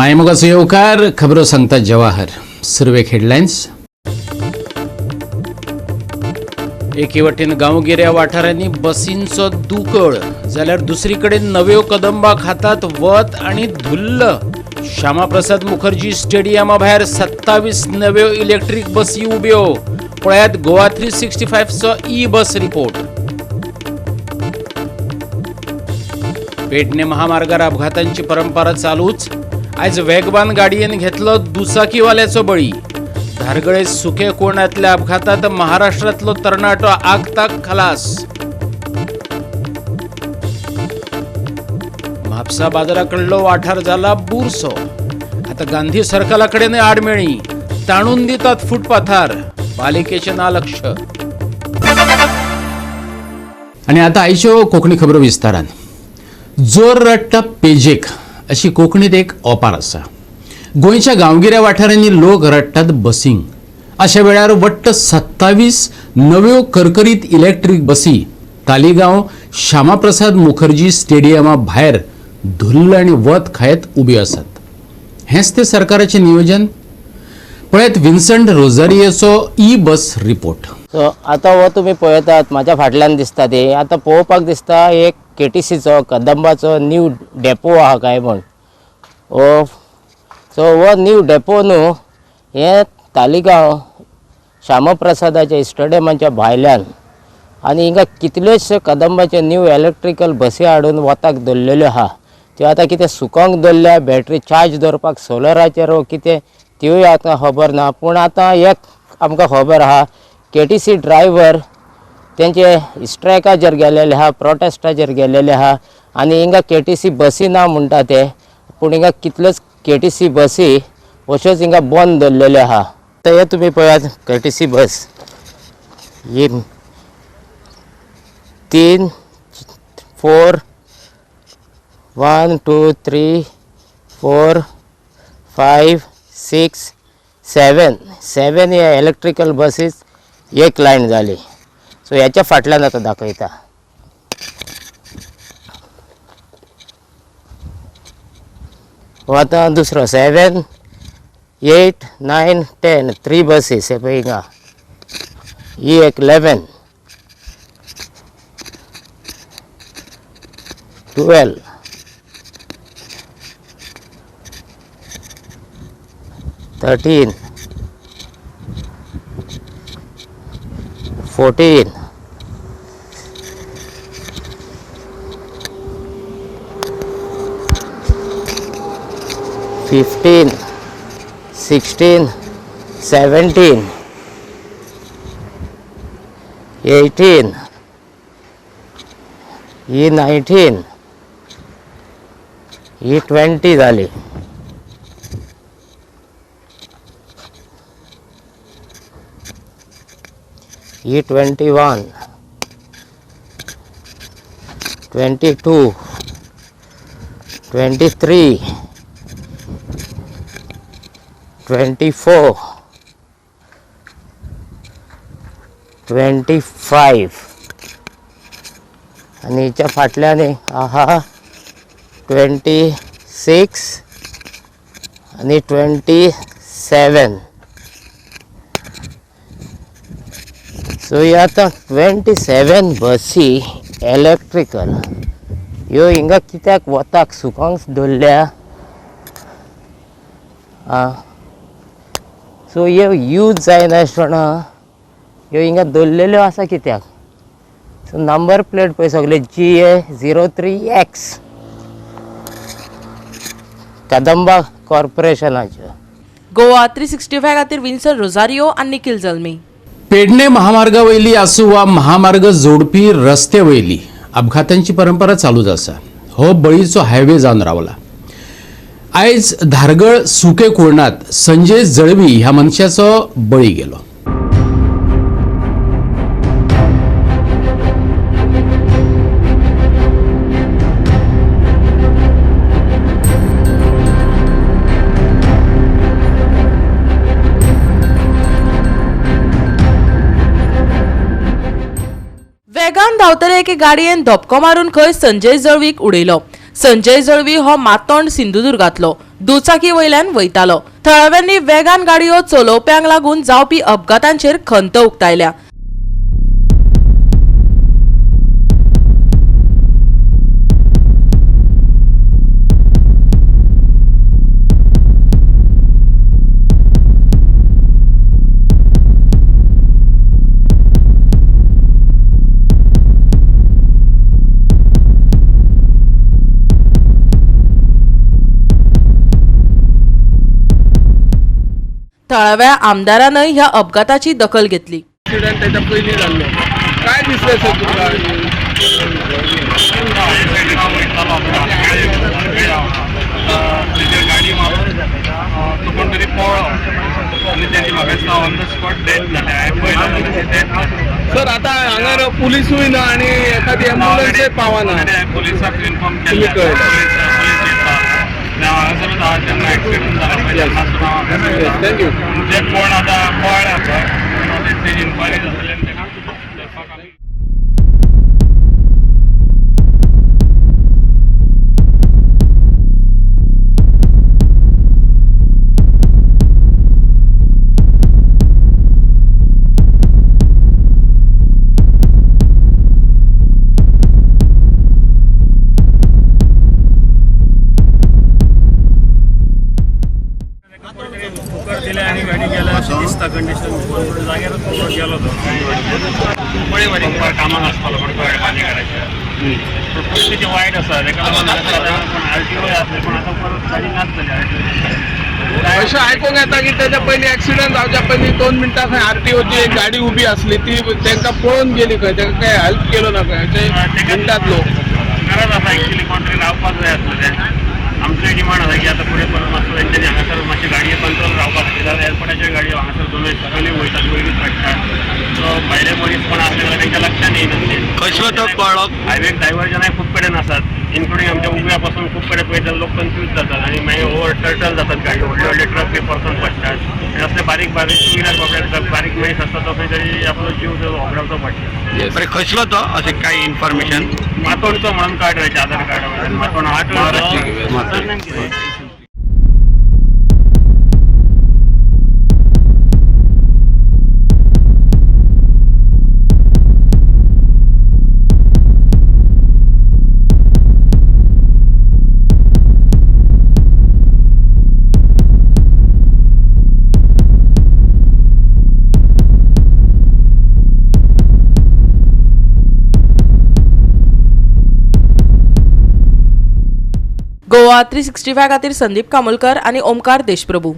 मायमोगाचो येवकार खबरो सांगता जवाहर. सर्वेक हेडलायन्स. एके वटेन गांवगिऱ्या वाठारांनी बसींचो दुकळ जाल्यार दुसरी कडेन नव्यो कदंबा खातात वत आनी धुल्ल. श्यामाप्रसाद मुखर्जी स्टेडियमा भायर 27 नव्यो इलेक्ट्रीक बसी उब्यो. पळयात गोवा 365 चो ई बस रिपोर्ट. पेडणे महामार्गार अपघातांची परंपरा चालूच. आज वेगवान गाडयेन घेतलो दुचाकीवाल्याचो बळी. धारगळे सुके कोंडातल्या अपघातात महाराष्ट्रातलो तरणाटो आगताक खलास. म्हापसा बाजाराकडलो वाठार जाला बुरसो. आता गांधी सर्कला कडेन आडमेळी ताणून दितात फुटपाथार. पालिकेचे ना लक्ष. आणि आता आयच्यो कोंकणी खबरो विस्तारान. जोर रडटा पेजेक अशी कोंकणीत एक ओपार आसा. गोंयच्या गांवगिऱ्या वाठारांनी लोक रडटात बसींक. अशा वेळार वट्ट 27 नव्यो करकरीत इलेक्ट्रीक बसी तालिगांव श्यामाप्रसाद मुखर्जी स्टेडियमा भायर धुल्ल आनी वत खायत उब्यो आसात. हेंच ते सरकाराचें नियोजन. पळयत विन्संट रोझारियोचो ई बस रिपोर्ट. सो आतां हो तुमी पळयतात म्हाज्या फाटल्यान दिसता ते. आतां पळोवपाक दिसता एक KTCचो कदंबाचो न्यू डेपो आहा काय म्हण. सो हो न्यू डेपो न्हू हे तालिगांव श्यामाप्रसादाच्या स्टेडियमाच्या भायल्यान आनी हिंगा कितल्योच कदंबाचे न्यू इलेक्ट्रिकल बसी हाडून वताक दवरलेल्यो आहा. त्यो आतां कितें सुकोंक दवरल्या बॅटरी चार्ज दवरपाक सोलराचेर वा कितें त्योय आतां खबर ना. पूण आतां एक आमकां खबर आहा KTC ड्रायव्हर तेंचे स्ट्रायकाचेर गेलेले आहा, प्रोटेस्टाचेर गेलेले आहा आनी हिंगा KTC बसी ना म्हणटा ते. पूण हिंगा कितल्योच KTC बसी अश्योच हिंगा बंद दवरलेल्यो आहा. आतां हे तुमी पळयात KTC बस ही 3 4 1 2 3 4 5 6 7 हे इलेक्ट्रिकल बसीस एक लायन जाली. सो ह्याच्या फाटल्यान आतां दाखयता. हो आतां दुसरो 7 8 9 10 3 बसीस हे पळय हिंगा. ही एक 11 12 13 14 15 16 17 18 ही 19 ही 20 जाली. ही 21 22 23 24 25 आणि हिच्या फाटल्यान आहा 26 आणि 27. सो हे आतां 27 बसी इलेक्ट्रिकल ह्यो हिंगा कित्याक वताक सुकोंक दवरल्या. सो ह्यो यूज जायनासतना ह्यो हिंगा दवरलेल्यो आसा कित्याक. सो नंबर प्लेट पळय सगळे GA 03X कदंबा कॉर्पोरेशनाच्यो. गोवा 365 खातीर विन्संट रोझारियो आनी निखिल जल्मी. पेडणे महामार्गा वयली आसूं वा महामार्ग जोडपी रस्ते वयली अपघातांची परंपरा चालूच आसा. हो बळीचो हायवे जावन रावला. आयज धारगळ सुके कोर्णात संजय जळवी ह्या मनशाचो बळी गेलो. वेगान धांवतले एके गाडयेन धपको मारून खंय संजय जळवीक उडयलो. संजय जळवी हो मातोंड सिंधुदुर्गांतलो. दुचाकी वयल्यान वयतालो. थळाव्यांनी वेगान गाडयो चलोवप्यांक लागून जावपी अपघातांचेर खंत उक्तायल्या. थळाव्या आमदारानय ह्या अपघाताची दखल घेतली. ॲक्सिडेंट त्याच्या पयलीं जाल्लो. काय दिसलें सर तुमकां? गाडी तो कोण तरी पळो आनी तेणी म्हाका दिसता ऑन द स्पॉट डेथ जालें. हांवें पळयलां सर आतां हांगा पुलिसूय ना आनी एखादी एम्ब्युलन्सूय पावना. पुलिसाक इन्फॉर्म तुमी केलें. कळयलें. पुलीस येता. हांगासरूच हांव जेन्ना एक्सिडेंट जालो पळय थँक्यू. जे कोण आतां पळ्ळा पळय तेजी इन्क्वायरी जातली आनी तेका करपाक आमी दिले आणि गाडी गेल्या अशें दिसता कंडिशन. जाग्यार गेलो तो बळी बरी कामाक आसपालो पण पाणी काडायचे परिस्थिती वायट आसा. ताका लागून RTO आसले पण आतां परत गाडी नाच जाली. अशें आयकूंक येता की तेच्या पयलीं एक्सिडेंट जावच्या पयलीं 2 मिनटां खंय RTOची एक गाडी उबी आसली ती तांकां पळोवन गेली खंय ताका काय हेल्प केलो ना खंय अशें म्हणटात लोक. गरज आसा एक्चुली कोण तरी रावपाक जाय आसलें तें. आमचोय डिमांड आसा की आतां फुडें परत मातसो तेंच्यांनी हांगासर मातशी गाडये कंट्रोल रावपाक खातीर जाल्यार एअरपोर्टाच्यो गाडयो हांगासर दोनूय सकयली वयतात पयलींच काडटात. सो भायले मनीस कोण आसले जाल्यार तेंच्या लक्षान येयना तें. खंयचो तो पळो? हायवेक डायवर्जनाय खूब कडेन आसात इन्क्लुडींग आमच्या उब्या पासून खूब कडेन पळयता लोक कन्फ्यूज जातात आनी मागीर ओवर टर्टल जातात गाडयो. व्हडले व्हडले ट्रक बी परतून पडटात आनी असले बारीक बारीक टू व्हिलर बाबड्याक बारीक मनीस आसता तो खंय तरी आपलो जीव वगडावचो पडटा. बरें खंयचो तो अशें कांय इन्फॉर्मेशन? मातोडचो म्हणून कार्ड राहायचे आधार कार्ड मातोड सरनेम कितें? गोवा 365 खातीर संदीप कामोलकर आणि ओमकार देशप्रभू.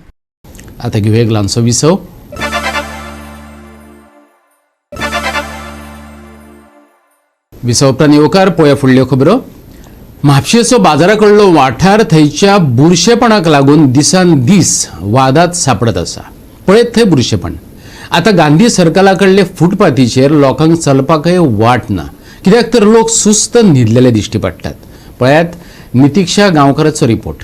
आता घेऊया एक ल्हानसो विसव. विसव उपरांत येवकार पळोवया फुडल्यो खबरो. म्हापशेचो बाजाराकडलो वाठार थंयच्या बुरशेपणाक लागून दिसान दीस वादात सापडत आसा. पळयत थंय बुरशेपण. आतां गांधी सर्कला कडले फुटपाथीचेर लोकांक चलपाकय वाट ना. कित्याक तर लोक सुस्त न्हिदलेले दिश्टी पडटात. पळयात नितीक्षा गांवकाराचो रिपोर्ट.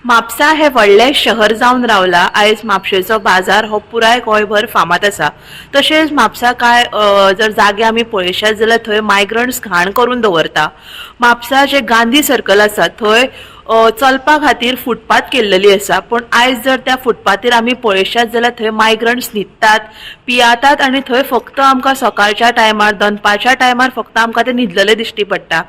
म्हापसा हे व्हडले शहर जावन रावला. आयज म्हापशेचो बाजार हो पुराय गोंयभर फामाद आसा. तशेंच म्हापसा काय जर जागे आमी पळयशात जाल्यार थंय मायग्रंट्स घाण करून दवरता. म्हापसा जे गांधी सर्कल आसा थंय चलपा खातीर फुटपाथ केल्लेली आसा. पण आयज जर त्या फुटपाथेर आमी पळयशात जाल्यार थंय मायग्रंट्स न्हिदतात, पियातात आनी थंय फक्त आमकां सकाळच्या टायमार दनपारच्या टायमार फक्त आमकां ते न्हिदलेले दिश्टी पडटा.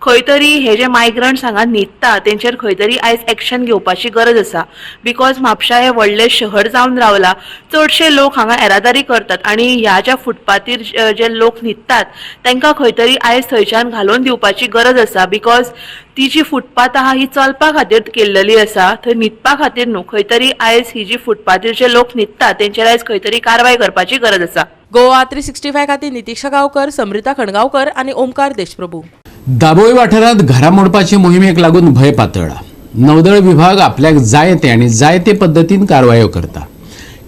खंय तरी हे जे मायग्रंट्स हांगा न्हिदता तेंचेर खंय तरी आयज एक्शन घेवपाची गरज आसा. बिकॉज म्हापशा हे व्हडले शहर जावन रावला. चडशे लोक हांगा येरादारी करतात आनी ह्या ज्या फुटपाथेर जे लोक न्हिदतात तांकां खंय तरी आयज थंयच्यान घालून दिवपाची गरज आसा. बिकॉज ती जी फुटपाथ आहा ही चलपा खातीर केल्लेली आसा, थंय न्हिदपा खातीर न्हू. खंय तरी आयज ही जी फुटपाथेर जे लोक न्हिदतात तेंचेर आयज खंय तरी कारवाय करपाची गरज आसा. गोवा 365 खातीर नितीक्षा गांवकर, समृता खणगांवकर आणि ओमकार देशप्रभू. दाबोळी वाठारांत घरां मोडपाचे मोहिमेक लागून भंय पातळ्ळा. नौदळ विभाग आपल्याक जाय ते आनी जाय ते पद्दतीन कारवायो करता.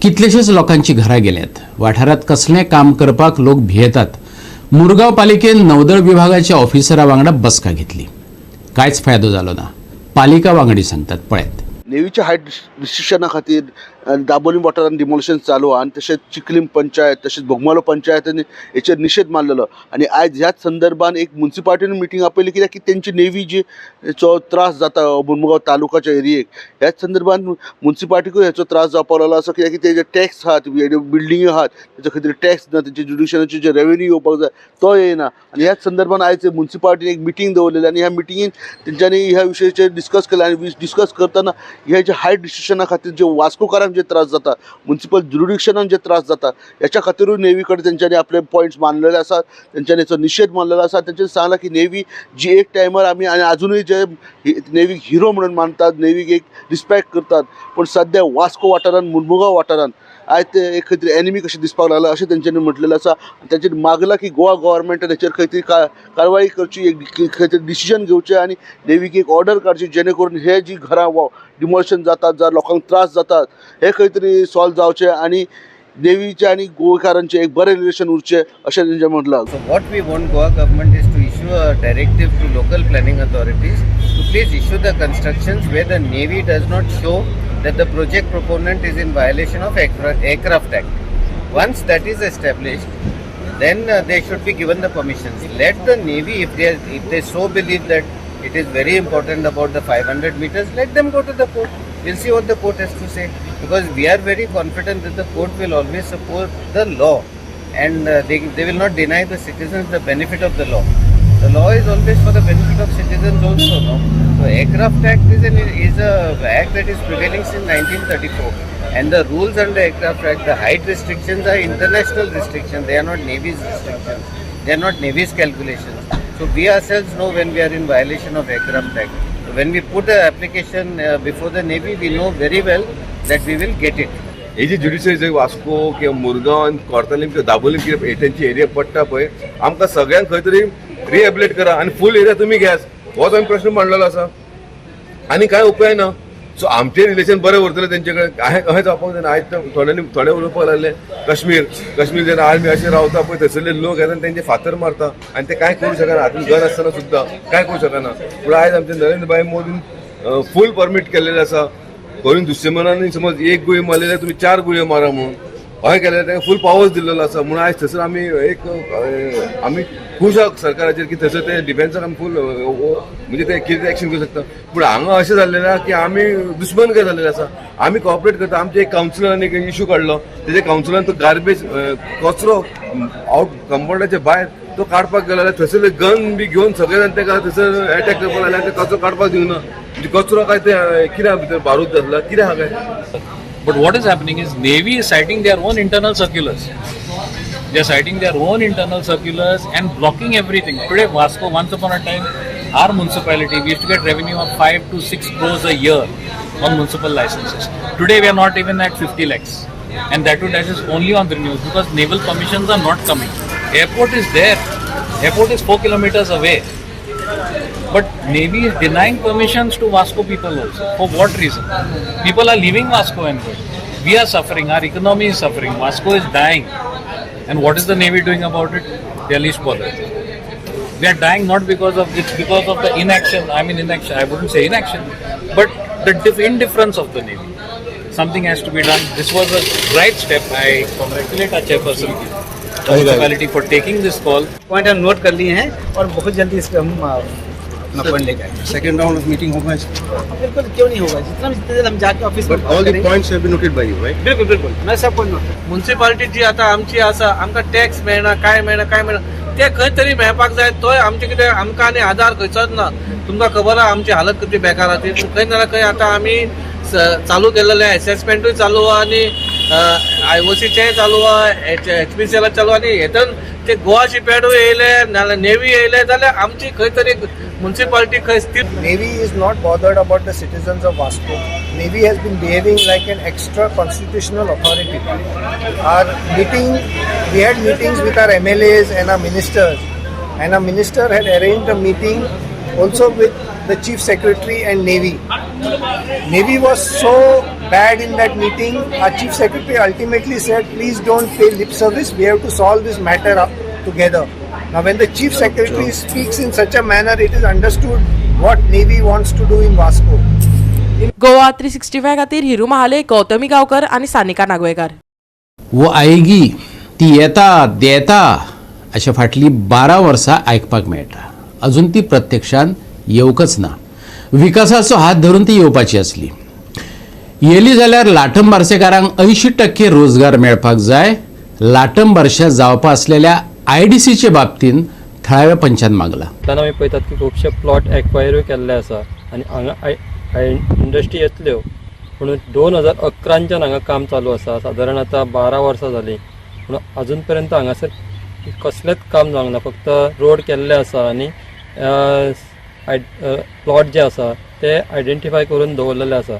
कितलेशेच लोकांची घरां गेल्यात. वाठारांत कसलें काम करपाक लोक भियेतात. मुरगांव पालिकेन नौदळ विभागाच्या ऑफिसरां वांगडा बसका घेतली. कांयच फायदो जालो ना. पालिका वांगडी सांगतात. पळयात. नेवीच्या हायट रिस्ट्रिक्शना खातीर दाबोलीम वाठारांत डिमोलिशन चालू आहा आनी तशेंच चिखलीम पंचायत तशेंच बोगमालो पंचायतीन हेचेर निशेध मारलेलो आनी आयज ह्याच संदर्भान एक मुन्सिपाल्टीन मिटींग आपयली कित्याक की तेंची नेवी जी जो त्रास जाता मुरमुगांव तालुकाच्या एरियेक ह्याच संदर्भान मुन्सिपाल्टीकूय हेचो त्रास जावपाक लागलो आसा कित्याक की तेजे टॅक्स आहात बिल्डिंग्यो आहात तेजो खंय तरी टॅक्स ना तेचे ज्युडिशनाचे जे रेवेन्यू येवपाक जाय तो येना आनी ह्याच संदर्भान आयज मुन्सिपाल्टीन एक मिटींग दवरलेली आनी ह्या मिटींगेन तेंच्यांनी ह्या विशयाचेर डिस्कस केलें आनी डिस्कस करतना ह्या जे हाय डिसिशना खातीर जे वास्कोकारांक जे त्रास जाता मुन्सिपल ज्युडिशनान जे त्रास जाता ह्याच्या खातीरूय नेवी कडेन तेंच्यांनी आपले पॉयंट्स मांडलेले आसात तेंच्यांनी हेचो निशेध मारलेलो आसा तेंच्यांनी सांगलां की नेवी जी एक टायमार आमी आनी अजुनूय जे नेवीक हिरो म्हणून मानतात नेवीक एक रिस्पेक्ट करतात पूण सद्या वास्को वाठारांत मुरमुगांव वाठारांत आयज ते एक खंय तरी एनिमी कशें दिसपाक लागला अशें तेंच्यांनी म्हटलेलें आसा तेंच्यांनी मागलां की गोवा गव्हर्मेंटान हेचेर खंय तरी कारवाई करची एक खंय तरी डिसिजन घेवचें आनी नेवीक एक ऑर्डर काडची जेणे करून हे जी घरां डिमोलिशन जातात जावं लोकांक त्रास जातात हे खंय तरी सॉल्व जावचें आनी नेवीचे आनी गोंयकारांचे एक बरें रिलेशन उरचें अशें तेंच्यांनी म्हटलां. So what we want Goa government is to issue a directive to local planning authorities to please issue the constructions where the Navy does not show that the project proponent is in violation of Aircraft Act. Once that is established, then they should be given the permissions. Let the Navy, if they so believe that it is very important about the 500 meters, let them go to the court. We'll see what the court has to say, because we are very confident that the court will always support the law, and they will not deny the citizens the benefit of the law. The law is always for the benefit of citizens also, no? So Aircraft Act is a act that is prevailing since 1934, and the rules under Aircraft Act, the height restrictions are international restrictions. They are not Navy's restrictions. They are not Navy's calculations. So we ourselves know when we are in violation of Aircraft Act. So when we put an application before the Navy, we know very well that we will get it. हे जी judiciary जंय वास्को किंवा मुरगांव कोर्तालीम किंवा दाबोलीम किंवा तेंची area पडटा पळय आमकां सगळ्यांक खंय तरी रिहेबिलिट करा आनी फूल एरिया तुमी घेयात होच आमी प्रश्न मांडलेलो आसा आनी कांय उपाय ना. सो आमचे रिलेशन बरें उरतले तेंचे कडेन अशें जावपाक जायना. आयज थोडे उलोवपाक लागले कश्मीर जेन्ना आर्मी अशें रावता पळय थंयसरले लोक येता तेंचे फातर मारता आनी ते कांय करूं शकना. हातून गन आसतना सुद्दां कांय करूं शकना. पूण आयज आमचे नरेंद्र भाई मोदीन फूल परमीट केल्लेलें आसा. करून दुश्मनांनी समज एक गुळी मारली जाल्यार तुम्ही 4 गुळयो मारा म्हणून अशें केलें तांकां फूल पावर्स दिल्लो आसा. म्हणून आयज थंयसर आमी खुश आहात सरकाराचेर की थंयसर ते डिफेन्सान आमी फूल म्हणजे ते कितें एक्शन करूं शकता. पूण हांगा अशें जाल्लें ना की आमी दुश्मन काय जाल्लेले आसा. आमी कॉपरेट करता. आमचे एक कावन्सिलरान एक इशू काडलो तेजे कावन्सिलान तो गार्बेज कचरो आउट कंपाउंडाच्या भायर तो काडपाक गेलो जाल्यार थंयसर गन बी घेवन सगळे जाण तेका थंयसर अटॅक करपाक लागले आनी ते कचरो काडपाक दिवना. म्हणजे कचरो काय ते कित्याक भितर बारूद घातला कितें आहा काय. But what is happening is Navy is citing their own internal circulars. They are citing their own internal circulars and blocking everything. Today, Vasco, once upon a time, our municipality, we used to get revenue of 5 to 6 crores a year on municipal licenses. Today, we are not even at 50 lakhs. And that is only on the news because naval permissions are not coming. Airport is there. Airport is 4 kilometers away. But Navy is denying permissions to Vasco people also. For what reason? People are leaving Vasco and going. We are suffering. Our economy is suffering. Vasco is dying. And what is the Navy doing about it? They are least bothered. They are dying not because of the inaction. I mean inaction. I wouldn't say inaction, but the indifference of the Navy. Something has to be done. This was a right step. I congratulate our chairperson, the municipality, for taking this call. Point हम note कर लिए हैं और बहुत जल्दी इसको हम अपना point लेकर आएंगे. सेकंड राउंड ऑफ मीटिंग होगा बिल्कुल क्यों नहीं होगा. जितने जल्द हम जाके ऑफिस में all the points have been noted by you right. बिल्कुल बिल्कुल मैं सब पॉइंट नोट. म्युन्सिपाल्टी जी आता आमची आसा आमकां टॅक्स मेळना काय मेळना ते खंय तरी मेळपाक जाय. तोय आमचे कितें आमकां आनी आधार खंयचोच ना. तुमकां खबर आहा आमची हालत कितली बेकार आहा ती. खंय ना खंय आतां आमी चालू केलेलें असेसमेंटूय चालू आहा आनी IOCचेय चालू आहा HPCL चालू आहा आनी हेतून ते गोवा शिपयार्डूय येयले नाल्यार नेवी येयले जाल्यार आमची खंय तरी म्युन्सिपाल्टी खंय स्थिर. Navy is not bothered about the citizens of Vasco. Navy has been behaving like an extra constitutional authority. We had meetings with our MLAs and our ministers, and our minister had arranged a meeting also with the Chief Secretary and Navy. Navy was so bad in that meeting, our Chief Secretary ultimately said, please don't pay lip service, we have to solve this matter up together. Now when the Chief Secretary speaks in such a manner, it is understood what Navy wants to do in Vasco. Goa 365 खातीर हिरू महाले, गौतमी गांवकर आणि सानिका नागवेकर. वो आयगी ती येता देता अशा फाटली 12 वर्सां आयकपाक मेळटा. अजून ती प्रत्यक्षान येवकच ना. विकासाचो हात धरून ती येवपाची आसली. येली जाल्यार लाटम बारसेकारांक 80% रोजगार मेळपाक जाय. लाटम बारशा जावपा असलेल्या IDCचे बाबतीन थळाव्या पंचान मागला. तेन्ना आमी पळयतात की खुबशे प्लॉट एक्वायरूय केल्ले आसा आनी हांगा इंडस्ट्री येतल्यो पूण 2011च्यान हांगा काम चालू आसा. सादारण आतां 12 वर्सां जालीं पूण अजून पर्यंत हांगासर कसलेंच काम जावंक ना. फक्त रोड केल्ले आसा आनी प्लॉट जे आसा ते आयडेंटिफाय करून दवरलेले आसा.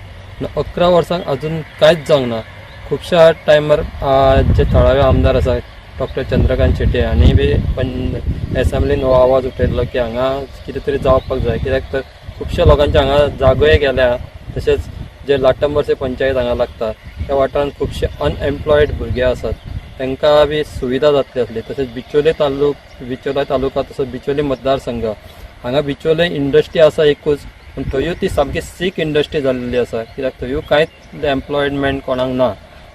11 वर्सांक अजून कांयच जावंक ना. खुबश्या टायमार जे थळावे आमदार आसा डॉक्टर चंद्रकांत शेट्टे हांणी बी एसेंब्लीन हो आवाज उठयल्लो की हांगा कितें तरी जावपाक जाय. कित्याक तर खुबश्या लोकांचे हांगा जागोय गेल्या. तशेंच जे लाटंबरसे पंचायत हांगा लागता त्या वाठारांत खुबशे अनएम्प्लॉयड भुरगे आसात. तांकां बी सुविधा जातली आसली. तशेंच बिचोले तालुका तसोच बिचोले मतदारसंघ हांगा बिचोले इंडस्ट्री आसा एकूच पूण थंयूय ती सामकी सीक इंडस्ट्री जाल्ली आसा. कित्याक थंयूय कांयच एम्प्लॉयमेंट कोणाक ना.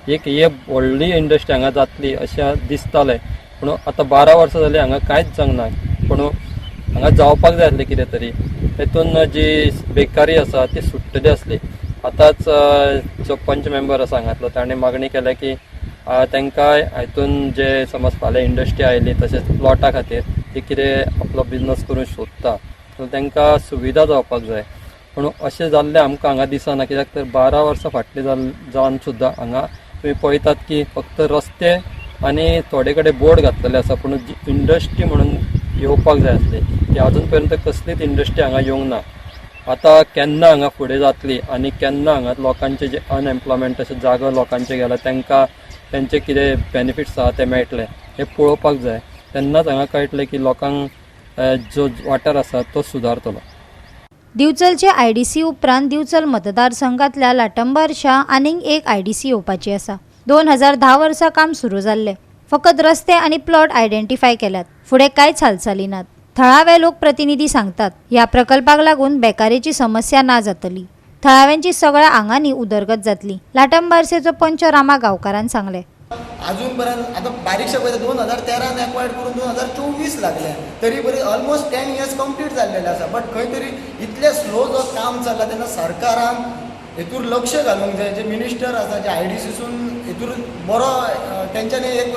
एक हे व्हडली इंडस्ट्री हांगा जातली अशें दिसतालें पूण आतां 12 वर्सां जालीं हांगा कांयच जावंक ना. पूण हांगा जावपाक जाय आसलें कितें तरी. तातूंत जी बेकारी आसा ती सुट्टली आसली. आतांच जो पंच मेंबर आसा हांगातलो ताणें मागणी केल्या की तांकां हातून जे समज फाल्यां इंडस्ट्री आयली तशेंच प्लॉटा खातीर ती कितें आपलो बिजनस करूंक सोदता सो तांकां सुविधा जावपाक जाय. पूण अशें जाल्लें आमकां हांगा दिसना. कित्याक तर 12 वर्सां फाटलीं जावन सुद्दां हांगा तुमी पळयतात की फक्त रस्ते आनी थोडे कडेन बोर्ड घातलेले आसा पूण जी इंडस्ट्री म्हणून येवपाक जाय आसली ती अजून पर्यंत कसलीच इंडस्ट्री हांगा येवंक ना. आतां केन्ना हांगा फुडें जातली आनी केन्ना हांगा लोकांचे जे अनएम्प्लॉयमेंट तशें जागो लोकांचे गेला तांकां तेंचे कितें बेनिफिट्स आसा ते मेळटले हें पळोवपाक जाय. तेन्नाच हांगा कळटलें की लोकांक जो वाठार आसा तो सुदारतलो. दिवचलचे IDC उपरांत दिवचल मतदारसंघातल्या लाटंबारशा आनीक एक IDC येवपाची आसा. 2010 वर्सा काम सुरू जाल्लें. फकत रस्ते आनी प्लॉट आयडेंटिफाय केल्यात. फुडें कांयच हालचाली नात. थळावे लोकप्रतिनिधी सांगतात ह्या प्रकल्पाक लागून बेकारीची समस्या ना जातली. थळाव्यांची सगळ्या आंगांनी उदरगत जातली. लाटंबारसेचो पंच रामा गांवकारान सांगलें. अजून पर्यंत आता बारीकशे पळयता 2013 एक्वायर्ड करून 2024 लागले तरी बरी ऑलमोस्ट 10 इयर्स कंप्लीट जाल्लेले आसा. बट खंय तरी इतले स्लो जो काम चल्ला तेन्ना सरकारान हेतूर लक्ष घालूंक जाय. जे मिनिस्टर आसा जे IDCसून हेतूर बरो तेंच्यांनी एक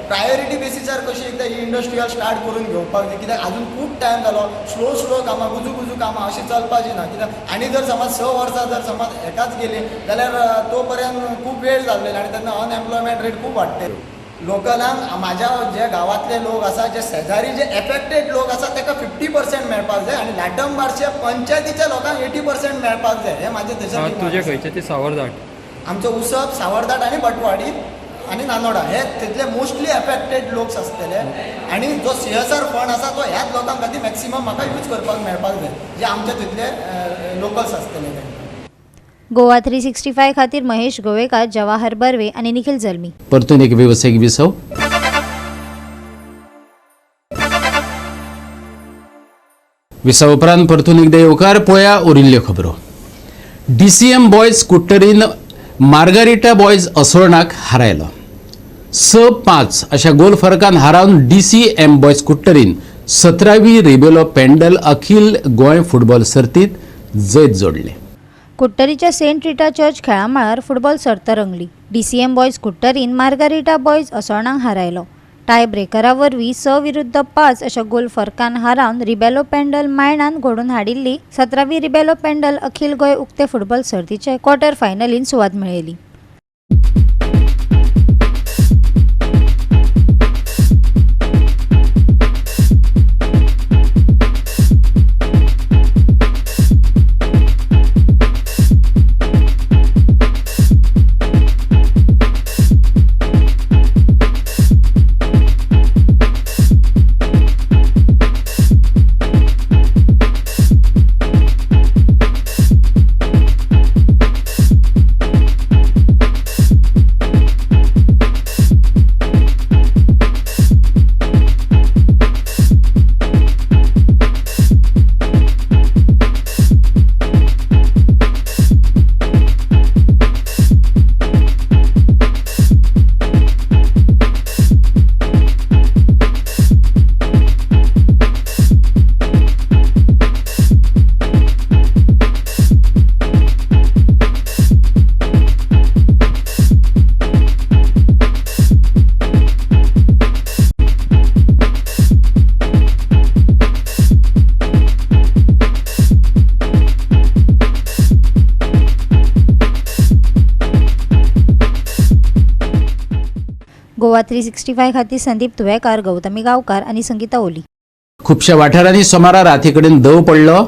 प्रायोरिटी बेसिसार कशी एकदा ही इंडस्ट्रियल स्टार्ट करून घेवपाक जाय. कित्याक अजून खूब टायम जालो. स्लो कामां गुजू कामां अशी चलपाची ना. कित्याक आनी जर समज 6 वर्सां जर समज एकाच गेली जाल्यार तो पर्यंत खूब वेळ जाल्लेलो आनी तेन्ना अनएम्प्लॉयमेंट रेट खूब वाडटली. लोकलांक म्हाज्या जे गांवांतले लोक आसा जे शेजारी जे एफेक्टेड लोक आसा ताका 50% मेळपाक जाय आनी लाटंबारच्या पंचायतीच्या लोकांक 80% मेळपाक जाय. हे म्हाजे थंयसर तुजे खंयचे ती सावरदाट आमचो उसप सावरदाट आनी बटवाडी आनी नानोडा हे तितले मोस्टली एफेक्टेड लोक आसतले. आनी जो CSR फंड आसा तो ह्याच लोकांक खातीर मॅक्सिमम म्हाका यूज करपाक मेळपाक जाय जे आमचे तितले लोकल्स आसतले ते. गोवा 365 खातीर महेश गोवेकार, जवाहर बर्वे आनी निखिल जल्मी. परतून एक व्यावसायिक विसव. विसव उपरांत परतून एकदा येवकार पळया उरिल्ल्यो खबरो. DCM बॉयज कुट्टरीन मार्गारिटा बॉयज असोळणाक हारयलो. 6-5 अशा गोल फरकान हारावन DCM बॉयज कुट्टरीन 17वी रिबेलो पेंडल अखिल गोंय फुटबॉल सर्तीत जैत जोडले. कुट्टरीच्या सेंट रिटा चर्च खेळा मळार फुटबॉल सर्त रंगली. DCM बॉयज कुट्टरीन मार्गारिटा बॉयज असोळणाक हारयलो. टाय ब्रेकरा वरवीं 6-5 अशा गोल फरकान हारावन रिबेलो पेंडल मायणान घडोवन हाडिल्ली 17वी रिबेलो पेंडल अखिल गोंय उक्ते फुटबॉल सर्तीचे क्वॉर्टर फायनलीन सुवात मेळयली. गोवा 365 खातीर संदीप तुवेकार, गौतमी गांवकार आनी संगीता ओली. खुबशा वाठारांनी सोमारा राती कडेन दव पडलो,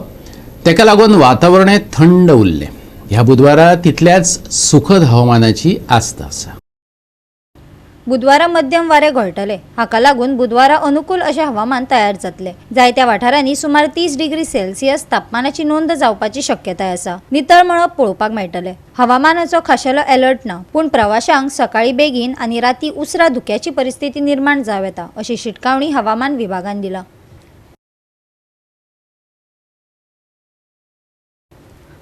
तेका लागून वातावरणय थंड उरलें. ह्या बुधवारा तितल्याच सुखद हवामानाची आस्त आसा. बुधवारा मध्यम वारे घोळटले. हाका लागून बुधवारा अनुकूल अशें हवामान तयार जातले. जायत्या वाठारांनी सुमार 30 डिग्री सेल्सियस तापमानाची नोंद जावपाची शक्यताय आसा. नितळ मळब पळोवपाक मेळटले. हवामानाचो खाशेलो अलर्ट ना, पूण प्रवाशांक सकाळी बेगीन आनी राती उसरा धुक्याची परिस्थिती निर्माण जावं येता अशी शिटकावणी हवामान विभागान दिला.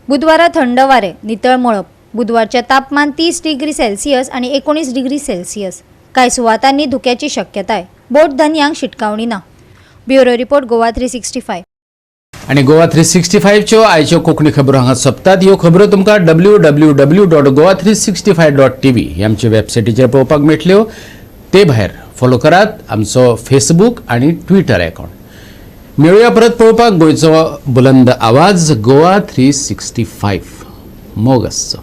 बुधवारा थंड वारे, नितळ मळब. बुधवारचे तापमान 30 डिग्री सेल्सियस आणि 19 डिग्री सेल्सियस. कांय सुवातांनी धुक्याची शक्यताय. बोट धन्यांक शिटकावणी ना. Bureau report, Goa 365. आणि गोवा 365 च्यो आयच्यो कोंकणी खबरो हांगा सोंपतात. ह्यो खबरो तुमकां www.goa365.tv ही आमचे वेबसायटीचेर पळोवपाक मेळटल्यो. ते भायर फॉलो करात आमचो फेसबूक आनी ट्विटर अकाउंट. मेळुया परत पळोवपाक गोंयचो बुलंद आवाज गोवा 365. मोग आसचो.